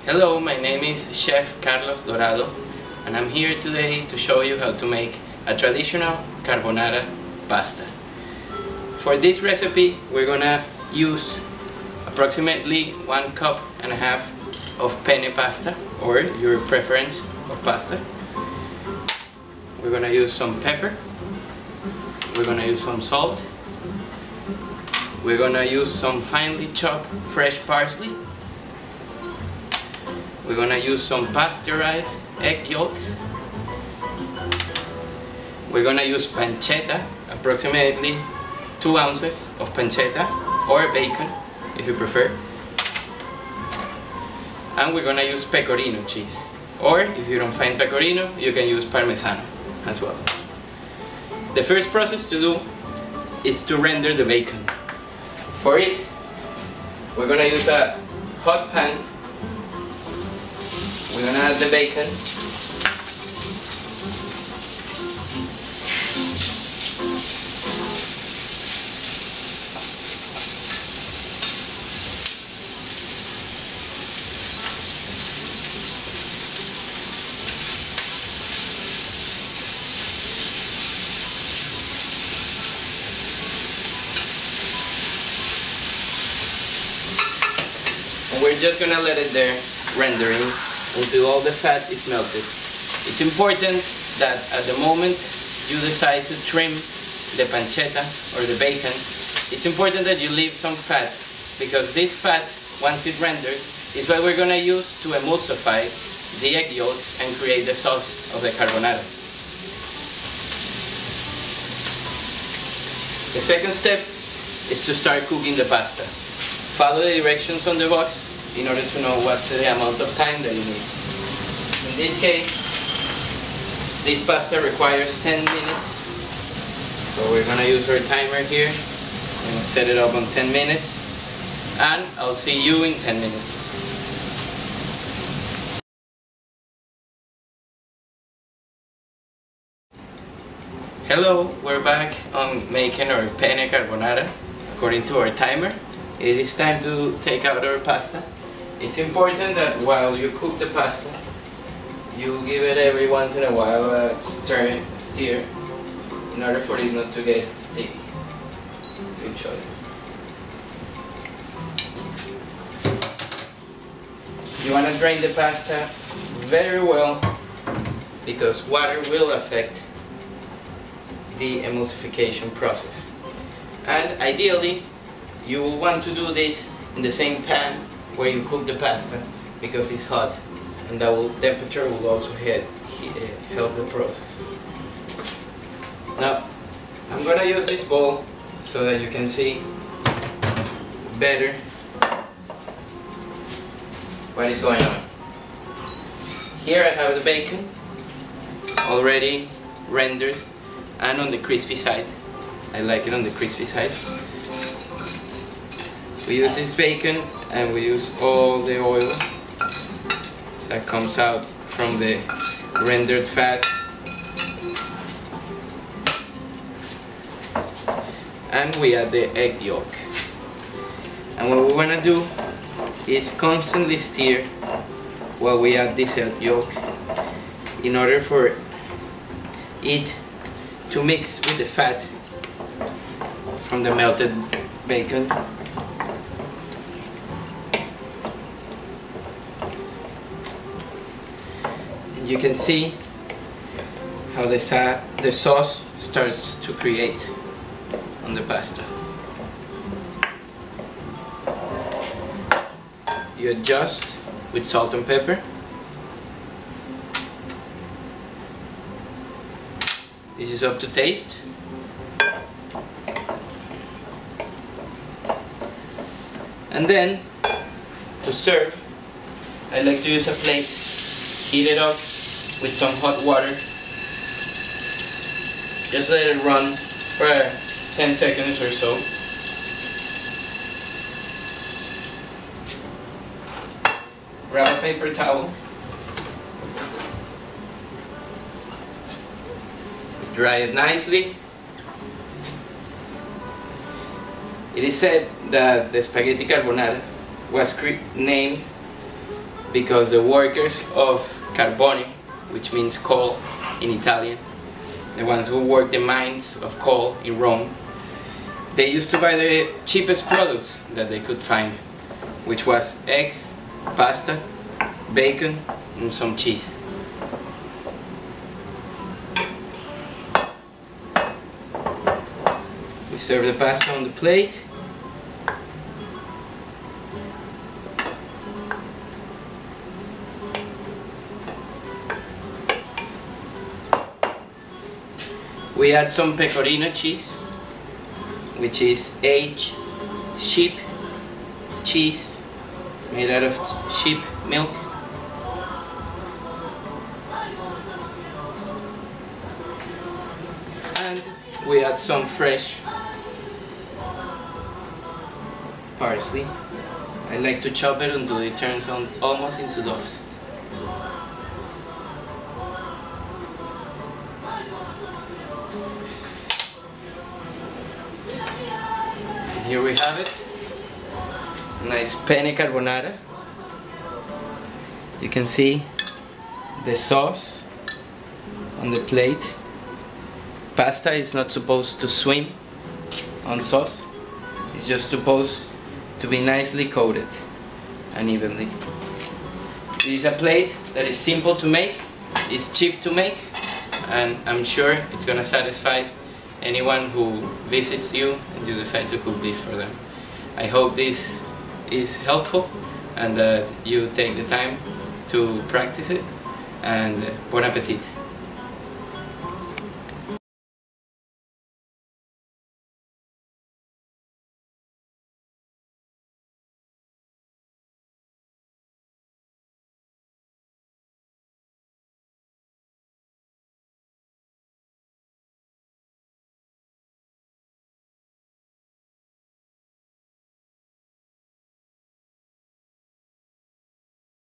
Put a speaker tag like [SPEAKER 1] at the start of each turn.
[SPEAKER 1] Hello, my name is Chef Carlos Dorado and I'm here today to show you how to make a traditional carbonara pasta. For this recipe we're gonna use approximately 1.5 cups of penne pasta, or your preference of pasta. We're gonna use some pepper, we're gonna use some salt, we're gonna use some finely chopped fresh parsley, we're gonna use some pasteurized egg yolks, we're gonna use pancetta, approximately 2 ounces of pancetta or bacon if you prefer, and we're gonna use pecorino cheese, or if you don't find pecorino you can use parmesano as well. The first process to do is to render the bacon. For it we're gonna use a hot pan. We're gonna add the bacon. And we're just gonna let it there rendering until all the fat is melted. It's important that at the moment you decide to trim the pancetta or the bacon, it's important that you leave some fat, because this fat, once it renders, is what we're gonna use to emulsify the egg yolks and create the sauce of the carbonara. The second step is to start cooking the pasta. Follow the directions on the box in order to know what's the amount of time that you need. In this case, this pasta requires 10 minutes. So we're gonna use our timer here and set it up on 10 minutes. And I'll see you in 10 minutes. Hello, we're back on making our penne carbonara according to our timer. It is time to take out our pasta. It's important that while you cook the pasta, you give it every once in a while a stir in order for it not to get sticky to each other. You want to drain the pasta very well, because water will affect the emulsification process. And ideally, you will want to do this in the same pan where you cook the pasta, because it's hot and that temperature will also help the process. Now I'm gonna use this bowl so that you can see better what is going on. Here I have the bacon already rendered and on the crispy side. I like it on the crispy side. We use this bacon and we use all the oil that comes out from the rendered fat. And we add the egg yolk. And what we want to do is constantly stir while we add this egg yolk, in order for it to mix with the fat from the melted bacon. You can see how the sauce starts to create on the pasta. You adjust with salt and pepper. This is up to taste. And then, to serve, I like to use a plate, heat it up with some hot water. Just let it run for 10 seconds or so. Grab a paper towel. Dry it nicely. It is said that the spaghetti carbonara was named because the workers of carbone, which means coal in Italian, the ones who work the mines of coal in Rome, they used to buy the cheapest products that they could find, which was eggs, pasta, bacon, and some cheese. We serve the pasta on the plate. We add some pecorino cheese, which is aged sheep cheese made out of sheep milk. And we add some fresh parsley. I like to chop it until it turns almost into dust. Here we have it, nice penne carbonara. You can see the sauce on the plate. Pasta is not supposed to swim on sauce. It's just supposed to be nicely coated and evenly. It is a plate that is simple to make, it's cheap to make, and I'm sure it's gonna satisfy anyone who visits you and you decide to cook this for them. I hope this is helpful and that you take the time to practice it, and bon appetit.